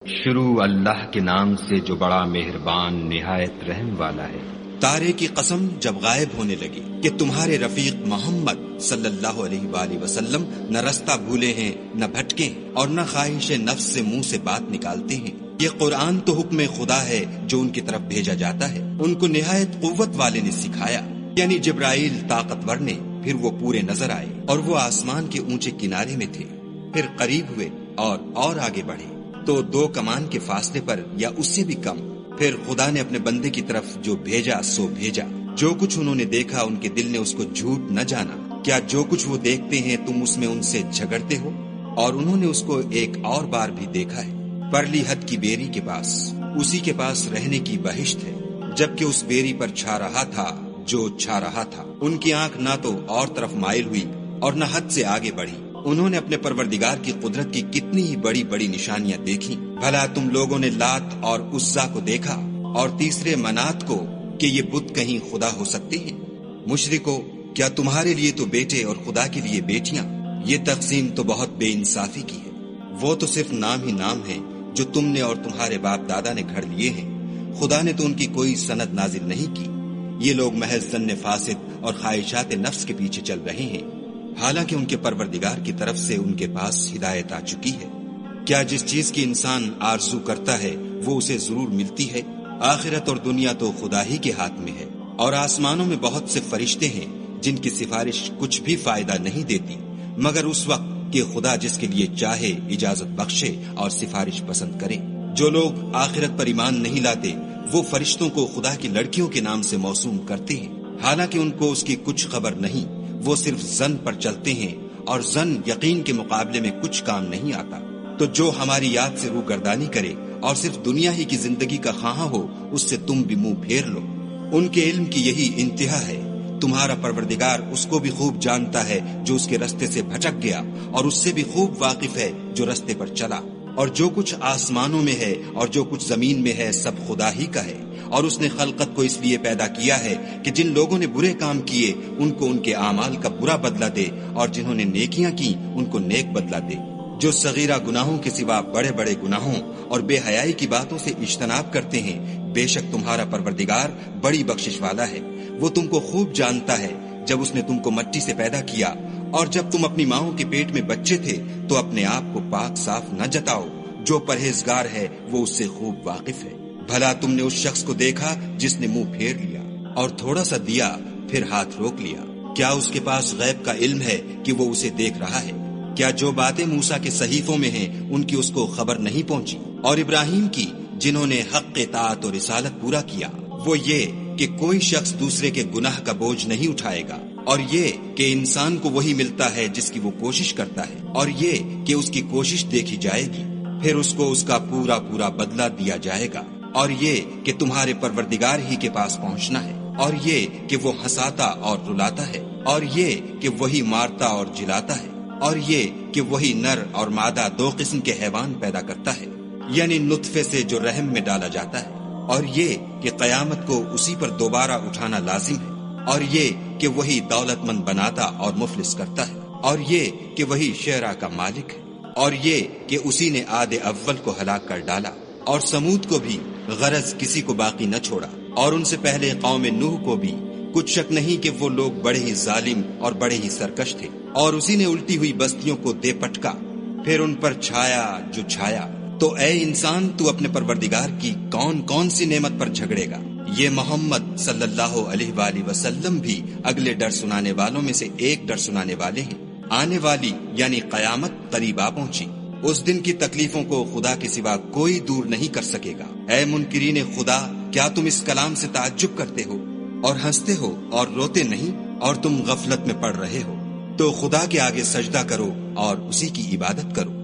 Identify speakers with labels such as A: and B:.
A: شروع اللہ کے نام سے جو بڑا مہربان نہایت رحم والا ہے۔
B: تارے کی قسم جب غائب ہونے لگی کہ تمہارے رفیق محمد صلی اللہ علیہ وآلہ وسلم نہ رستہ بھولے ہیں نہ بھٹکے اور نہ خواہش نفس سے منہ سے بات نکالتے ہیں۔ یہ قرآن تو حکم خدا ہے جو ان کی طرف بھیجا جاتا ہے۔ ان کو نہایت قوت والے نے سکھایا، یعنی جبرائیل طاقتور نے۔ پھر وہ پورے نظر آئے اور وہ آسمان کے اونچے کنارے میں تھے، پھر قریب ہوئے اور آگے بڑھے تو 2 کمان کے فاصلے پر یا اس سے بھی کم۔ پھر خدا نے اپنے بندے کی طرف جو بھیجا سو بھیجا۔ جو کچھ انہوں نے دیکھا ان کے دل نے اس کو جھوٹ نہ جانا۔ کیا جو کچھ وہ دیکھتے ہیں تم اس میں ان سے جھگڑتے ہو؟ اور انہوں نے اس کو ایک اور بار بھی دیکھا ہے، پرلی حد کی بیری کے پاس، اسی کے پاس رہنے کی بہشت ہے، جبکہ اس بیری پر چھا رہا تھا جو چھا رہا تھا۔ ان کی آنکھ نہ تو اور طرف مائل ہوئی اور نہ حد سے آگے بڑھی۔ انہوں نے اپنے پروردگار کی قدرت کی کتنی ہی بڑی بڑی نشانیاں دیکھی۔ بھلا تم لوگوں نے لات اور عزا کو دیکھا اور تیسرے منات کو کہ یہ بت کہیں خدا ہو سکتے ہیں؟ مشرکو، کیا تمہارے لیے تو بیٹے اور خدا کے لیے بیٹیاں؟ یہ تقسیم تو بہت بے انصافی کی ہے۔ وہ تو صرف نام ہی نام ہے جو تم نے اور تمہارے باپ دادا نے گھڑ لیے ہیں۔ خدا نے تو ان کی کوئی سند نازل نہیں کی۔ یہ لوگ محض ظن فاسد اور خواہشات نفس کے پیچھے چل رہے ہیں، حالانکہ ان کے پروردگار کی طرف سے ان کے پاس ہدایت آ چکی ہے۔ کیا جس چیز کی انسان آرزو کرتا ہے وہ اسے ضرور ملتی ہے؟ آخرت اور دنیا تو خدا ہی کے ہاتھ میں ہے، اور آسمانوں میں بہت سے فرشتے ہیں جن کی سفارش کچھ بھی فائدہ نہیں دیتی مگر اس وقت کہ خدا جس کے لیے چاہے اجازت بخشے اور سفارش پسند کرے۔ جو لوگ آخرت پر ایمان نہیں لاتے وہ فرشتوں کو خدا کی لڑکیوں کے نام سے موسوم کرتے ہیں، حالانکہ ان کو اس کی کچھ خبر نہیں۔ وہ صرف ظن پر چلتے ہیں اور ظن یقین کے مقابلے میں کچھ کام نہیں آتا۔ تو جو ہماری یاد سے روگردانی کرے اور صرف دنیا ہی کی زندگی کا خواہاں ہو اس سے تم بھی منہ پھیر لو۔ ان کے علم کی یہی انتہا ہے۔ تمہارا پروردگار اس کو بھی خوب جانتا ہے جو اس کے رستے سے بھٹک گیا، اور اس سے بھی خوب واقف ہے جو رستے پر چلا۔ اور جو کچھ آسمانوں میں ہے اور جو کچھ زمین میں ہے سب خدا ہی کا ہے، اور اس نے خلقت کو اس لیے پیدا کیا ہے کہ جن لوگوں نے برے کام کیے ان کو ان کے اعمال کا برا بدلہ دے، اور جنہوں نے نیکیاں کی ان کو نیک بدلہ دے۔ جو صغیرہ گناہوں کے سوا بڑے بڑے گناہوں اور بے حیائی کی باتوں سے اجتناب کرتے ہیں، بے شک تمہارا پروردگار بڑی بخشش والا ہے۔ وہ تم کو خوب جانتا ہے جب اس نے تم کو مٹی سے پیدا کیا، اور جب تم اپنی ماؤں کے پیٹ میں بچے تھے تو اپنے آپ کو پاک صاف نہ جتاؤ۔ جو پرہیزگار ہے وہ اس سے خوب واقف ہے۔ بھلا تم نے اس شخص کو دیکھا جس نے منہ پھیر لیا اور تھوڑا سا دیا پھر ہاتھ روک لیا؟ کیا اس کے پاس غیب کا علم ہے کہ وہ اسے دیکھ رہا ہے؟ کیا جو باتیں موسیٰ کے صحیفوں میں ہیں ان کی اس کو خبر نہیں پہنچی؟ اور ابراہیم کی جنہوں نے حق اطاعت اور رسالت پورا کیا، وہ یہ کہ کوئی شخص دوسرے کے گناہ کا بوجھ نہیں اٹھائے گا، اور یہ کہ انسان کو وہی ملتا ہے جس کی وہ کوشش کرتا ہے، اور یہ کہ اس کی کوشش دیکھی جائے گی، پھر اس کو اس کا پورا پورا بدلہ دیا جائے گا، اور یہ کہ تمہارے پروردگار ہی کے پاس پہنچنا ہے، اور یہ کہ وہ ہنساتا اور رلاتا ہے، اور یہ کہ وہی مارتا اور جلاتا ہے، اور یہ کہ وہی نر اور مادہ 2 قسم کے حیوان پیدا کرتا ہے، یعنی نطفے سے جو رحم میں ڈالا جاتا ہے، اور یہ کہ قیامت کو اسی پر دوبارہ اٹھانا لازم ہے، اور یہ کہ وہی دولت مند بناتا اور مفلس کرتا ہے، اور یہ کہ وہی شعرا کا مالک ہے، اور یہ کہ اسی نے عاد اول کو ہلاک کر ڈالا، اور سمود کو بھی، غرض کسی کو باقی نہ چھوڑا، اور ان سے پہلے قوم نوح کو بھی۔ کچھ شک نہیں کہ وہ لوگ بڑے ہی ظالم اور بڑے ہی سرکش تھے، اور اسی نے الٹی ہوئی بستیوں کو دے پٹکا، پھر ان پر چھایا جو چھایا۔ تو اے انسان، تو اپنے پروردگار کی کون کون سی نعمت پر جھگڑے گا؟ یہ محمد صلی اللہ علیہ وآلہ وسلم بھی اگلے ڈر سنانے والوں میں سے ایک ڈر سنانے والے ہیں۔ آنے والی یعنی قیامت قریب آ پہنچی۔ اس دن کی تکلیفوں کو خدا کے سوا کوئی دور نہیں کر سکے گا۔ اے منکرین خدا، کیا تم اس کلام سے تعجب کرتے ہو اور ہنستے ہو اور روتے نہیں، اور تم غفلت میں پڑ رہے ہو؟ تو خدا کے آگے سجدہ کرو اور اسی کی عبادت کرو۔